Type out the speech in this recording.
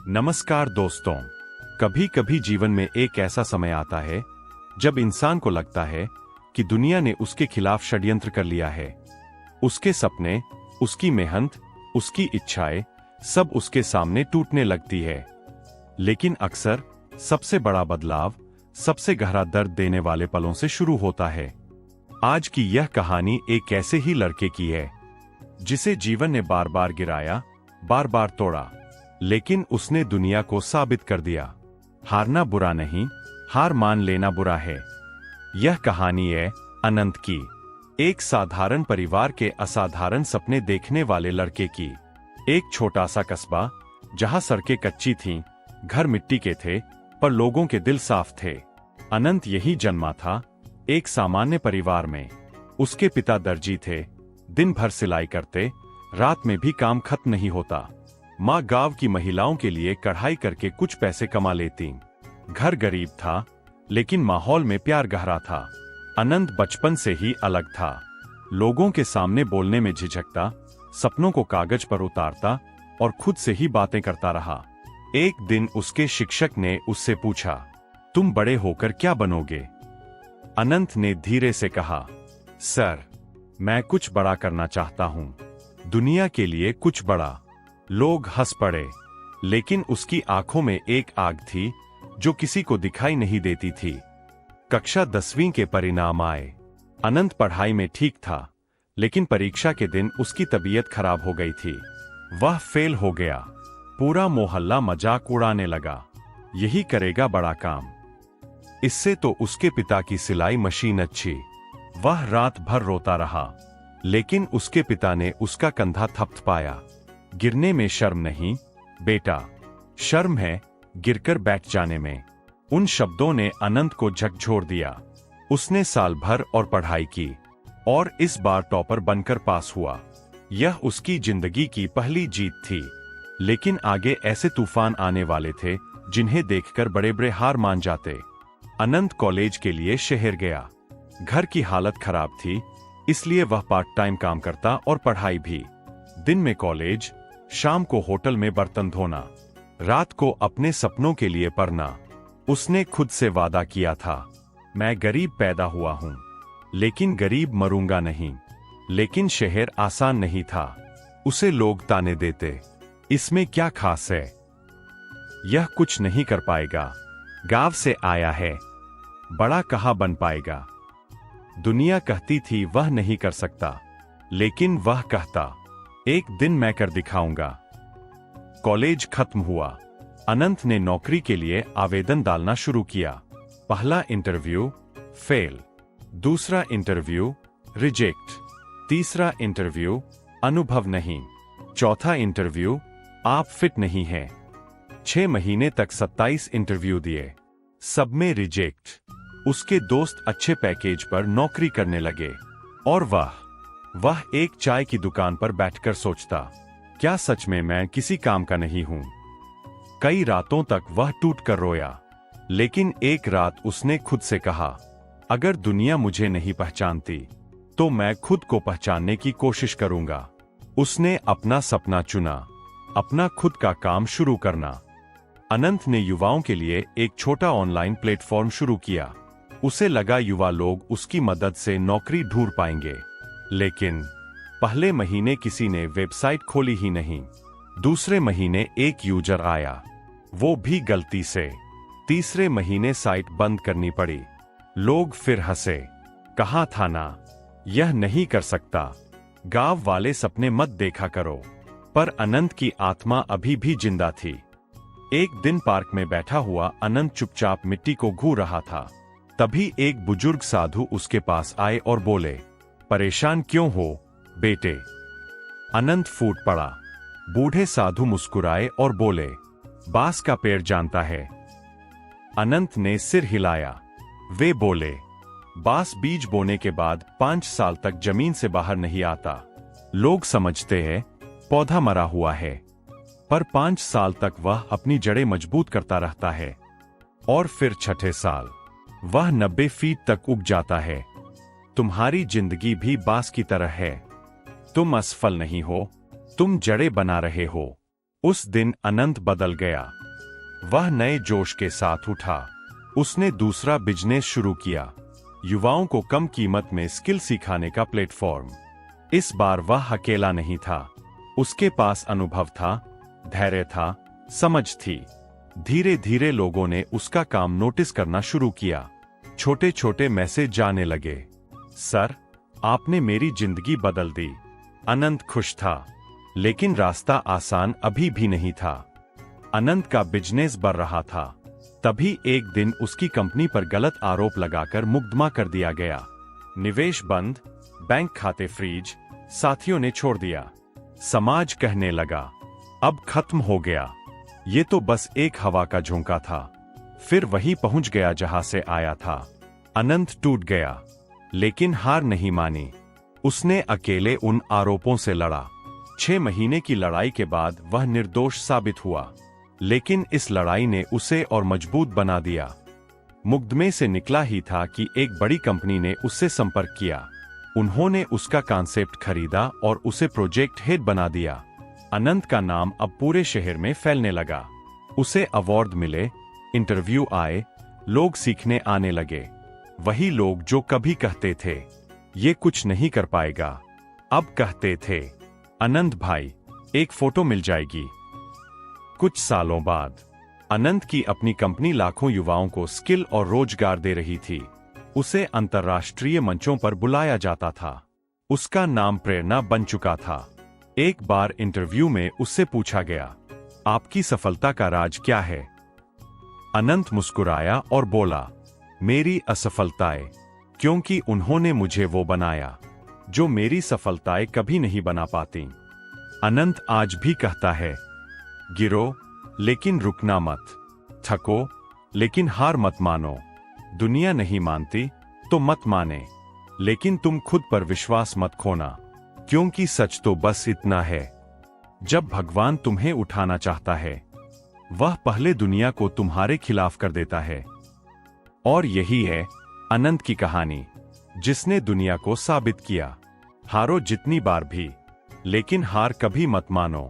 नमस्कार दोस्तों। कभी कभी जीवन में एक ऐसा समय आता है जब इंसान को लगता है कि दुनिया ने उसके खिलाफ षड्यंत्र कर लिया है। उसके सपने, उसकी मेहनत, उसकी इच्छाएं सब उसके सामने टूटने लगती है। लेकिन अक्सर सबसे बड़ा बदलाव सबसे गहरा दर्द देने वाले पलों से शुरू होता है। आज की यह कहानी एक ऐसे ही लड़के की है जिसे जीवन ने बार बार गिराया, बार बार तोड़ा, लेकिन उसने दुनिया को साबित कर दिया। हारना बुरा नहीं, हार मान लेना बुरा है। यह कहानी है अनंत की, एक साधारण परिवार के असाधारण सपने देखने वाले लड़के की। एक छोटा सा कस्बा जहां सड़कें कच्ची थीं, घर मिट्टी के थे, पर लोगों के दिल साफ थे। अनंत यही जन्मा था, एक सामान्य परिवार में। उसके पिता दर्जी थे, दिन भर सिलाई करते, रात में भी काम खत्म नहीं होता। माँ गांव की महिलाओं के लिए कढ़ाई करके कुछ पैसे कमा लेती। घर गरीब था, लेकिन माहौल में प्यार गहरा था। अनंत बचपन से ही अलग था। लोगों के सामने बोलने में झिझकता, सपनों को कागज पर उतारता और खुद से ही बातें करता रहा। एक दिन उसके शिक्षक ने उससे पूछा, तुम बड़े होकर क्या बनोगे? अनंत ने धीरे से कहा, सर, मैं कुछ बड़ा करना चाहता हूं, दुनिया के लिए कुछ बड़ा। लोग हंस पड़े, लेकिन उसकी आंखों में एक आग थी जो किसी को दिखाई नहीं देती थी। कक्षा 10वीं के परिणाम आए। अनंत पढ़ाई में ठीक था, लेकिन परीक्षा के दिन उसकी तबीयत खराब हो गई थी। वह फेल हो गया। पूरा मोहल्ला मजाक उड़ाने लगा, यही करेगा बड़ा काम। इससे तो उसके पिता की सिलाई मशीन अच्छी। वह रात भर रोता रहा, लेकिन उसके पिता ने उसका कंधा थपथपाया। गिरने में शर्म नहीं बेटा, शर्म है गिरकर बैठ जाने में। उन शब्दों ने अनंत को झकझोर दिया। उसने साल भर और पढ़ाई की और इस बार टॉपर बनकर पास हुआ। यह उसकी जिंदगी की पहली जीत थी। लेकिन आगे ऐसे तूफान आने वाले थे जिन्हें देखकर बड़े बड़े हार मान जाते। अनंत कॉलेज के लिए शहर गया। घर की हालत खराब थी, इसलिए वह पार्ट टाइम काम करता और पढ़ाई भी। दिन में कॉलेज, शाम को होटल में बर्तन धोना, रात को अपने सपनों के लिए पढ़ना। उसने खुद से वादा किया था, मैं गरीब पैदा हुआ हूं, लेकिन गरीब मरूंगा नहीं। लेकिन शहर आसान नहीं था। उसे लोग ताने देते, इसमें क्या खास है, यह कुछ नहीं कर पाएगा, गांव से आया है, बड़ा कहां बन पाएगा। दुनिया कहती थी वह नहीं कर सकता, लेकिन वह कहता, एक दिन मैं कर दिखाऊंगा। कॉलेज खत्म हुआ। अनंत ने नौकरी के लिए आवेदन डालना शुरू किया। पहला इंटरव्यू फेल, दूसरा इंटरव्यू रिजेक्ट, तीसरा इंटरव्यू अनुभव नहीं, चौथा इंटरव्यू आप फिट नहीं हैं। 6 महीने तक 27 इंटरव्यू दिए, सब में रिजेक्ट। उसके दोस्त अच्छे पैकेज पर नौकरी करने लगे और वह एक चाय की दुकान पर बैठकर सोचता, क्या सच में मैं किसी काम का नहीं हूं? कई रातों तक वह टूट कर रोया। लेकिन एक रात उसने खुद से कहा, अगर दुनिया मुझे नहीं पहचानती तो मैं खुद को पहचानने की कोशिश करूंगा। उसने अपना सपना चुना, अपना खुद का काम शुरू करना। अनंत ने युवाओं के लिए एक छोटा ऑनलाइन प्लेटफॉर्म शुरू किया। उसे लगा युवा लोग उसकी मदद से नौकरी ढूंढ पाएंगे। लेकिन पहले महीने किसी ने वेबसाइट खोली ही नहीं। दूसरे महीने एक यूजर आया, वो भी गलती से। तीसरे महीने साइट बंद करनी पड़ी। लोग फिर हंसे, कहा था ना, यह नहीं कर सकता, गांव वाले सपने मत देखा करो। पर अनंत की आत्मा अभी भी जिंदा थी। एक दिन पार्क में बैठा हुआ अनंत चुपचाप मिट्टी को घू रहा था। तभी एक बुजुर्ग साधु उसके पास आए और बोले, परेशान क्यों हो बेटे? अनंत फूट पड़ा। बूढ़े साधु मुस्कुराए और बोले, बांस का पेड़ जानता है? अनंत ने सिर हिलाया। वे बोले, बांस बीज बोने के बाद 5 साल तक जमीन से बाहर नहीं आता। लोग समझते हैं पौधा मरा हुआ है, पर 5 साल तक वह अपनी जड़ें मजबूत करता रहता है। और फिर 6ठे साल वह 90 फीट तक उग जाता है। तुम्हारी जिंदगी भी बांस की तरह है। तुम असफल नहीं हो, तुम जड़ें बना रहे हो। उस दिन अनंत बदल गया। वह नए जोश के साथ उठा। उसने दूसरा बिजनेस शुरू किया, युवाओं को कम कीमत में स्किल सिखाने का प्लेटफॉर्म। इस बार वह अकेला नहीं था। उसके पास अनुभव था, धैर्य था, समझ थी। धीरे धीरे लोगों ने उसका काम नोटिस करना शुरू किया। छोटे छोटे मैसेज जाने लगे। सर, आपने मेरी जिंदगी बदल दी। अनंत खुश था, लेकिन रास्ता आसान अभी भी नहीं था। अनंत का बिजनेस बढ़ रहा था। तभी एक दिन उसकी कंपनी पर गलत आरोप लगाकर मुकदमा कर दिया गया। निवेश बंद, बैंक खाते फ्रीज, साथियों ने छोड़ दिया। समाज कहने लगा, अब खत्म हो गया। ये तो बस एक हवा का झोंका था। फिर वही पहुंच गया जहां से आया था। अनंत टूट गया, लेकिन हार नहीं मानी। उसने अकेले उन आरोपों से लड़ा। 6 महीने की लड़ाई के बाद वह निर्दोष साबित हुआ, लेकिन इस लड़ाई ने उसे और मजबूत बना दिया। मुकदमे से निकला ही था कि एक बड़ी कंपनी ने उससे संपर्क किया। उन्होंने उसका कॉन्सेप्ट खरीदा और उसे प्रोजेक्ट हेड बना दिया। अनंत का नाम अब पूरे शहर में फैलने लगा। उसे अवार्ड मिले, इंटरव्यू आए, लोग सीखने आने लगे। वही लोग जो कभी कहते थे ये कुछ नहीं कर पाएगा, अब कहते थे, अनंत भाई, एक फोटो मिल जाएगी। कुछ सालों बाद अनंत की अपनी कंपनी लाखों युवाओं को स्किल और रोजगार दे रही थी। उसे अंतर्राष्ट्रीय मंचों पर बुलाया जाता था। उसका नाम प्रेरणा बन चुका था। एक बार इंटरव्यू में उससे पूछा गया, आपकी सफलता का राज क्या है? अनंत मुस्कुराया और बोला, मेरी असफलताएं, क्योंकि उन्होंने मुझे वो बनाया जो मेरी सफलताएं कभी नहीं बना पाती। अनंत आज भी कहता है, गिरो लेकिन रुकना मत, थको लेकिन हार मत मानो। दुनिया नहीं मानती तो मत माने, लेकिन तुम खुद पर विश्वास मत खोना, क्योंकि सच तो बस इतना है, जब भगवान तुम्हें उठाना चाहता है, वह पहले दुनिया को तुम्हारे खिलाफ कर देता है। और यही है अनंत की कहानी, जिसने दुनिया को साबित किया, हारो जितनी बार भी, लेकिन हार कभी मत मानो।